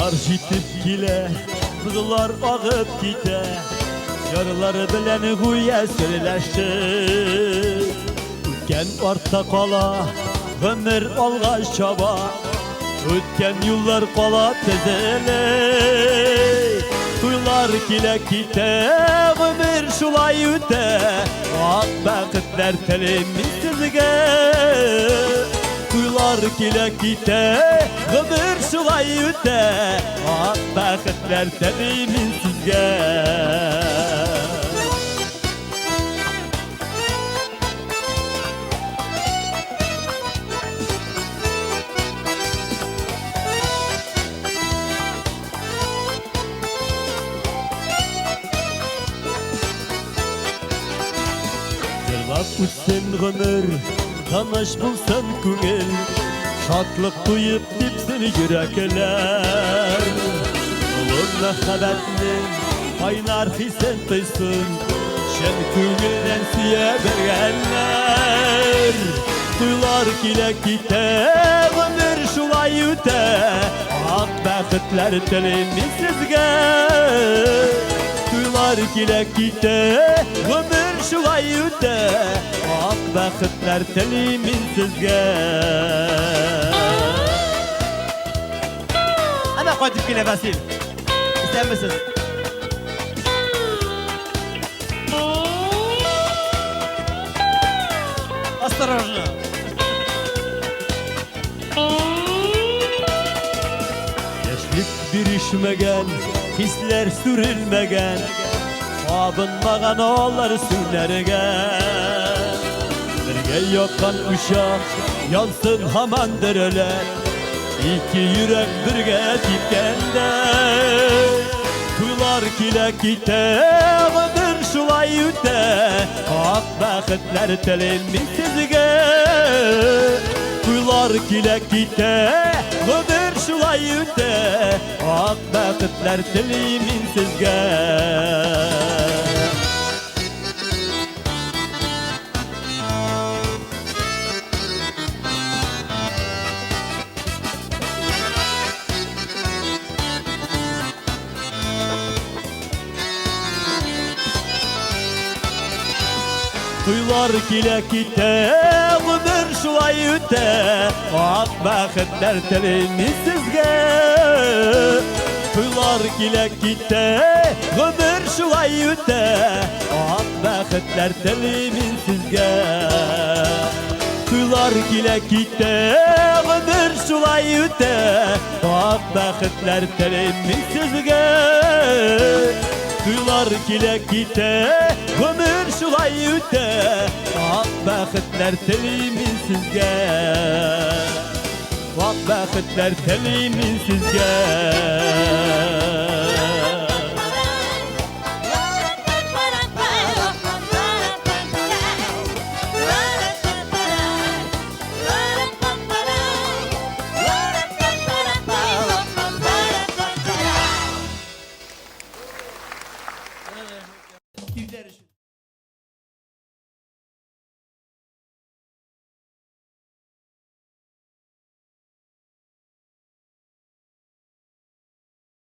Yar jitip kile, kızlar ağıp gite, yarıları bilen güye söyleşti. Ötken orta kala, ömür algaç çaba, ötken yıllar kala tezele. Tuylar kile kite, ömür şulay üte, ak bakıtlar telimiz sizge. Tuylar kile kite, ömür şulay üte, ak bakıtlar telimiz sizge. Yırlap uçsun ömür, tanış bulsan küngel, şatlık duyup dipsin yürekler. Olur mehabetinin aynar hisen tıysun, şen küngülden siye bergenler. Duylar kile kite, ömür şulay üte, ak bakıtlar telimiz sizge. Duylar kile kite, ömür şulay üte, ak bakıtlar telimiz sizge. Ana koyduk yine Vasil. İster misin? Осторожно. Yaşlık birişmegen, hisler sürülmegen, abınmagan oğullar sürlergen. Birge yokkan uşak, yansın haman dereler, İki yürek birge tipkende. Tuylar kile kite, ömür şulay üte, ak bakıtlar telimiz sizge. Tuylar kile kite, ömür şulay üte, ak bakıtlar telimiz sizge. Tuylar kile kite, ömür şulay üte, ak bakıtlar telimiz sizge. Tuylar kile kite, ömür şulay üte, ak bakıtlar telimiz sizge. Tuylar kile kite, ömür şulay üte, ak bakıtlar telimiz sizge. Tuylar kile kite, ömür şulay üte, ak bakıtlar telimiz sizge. Ak bakıtlar telimiz sizge.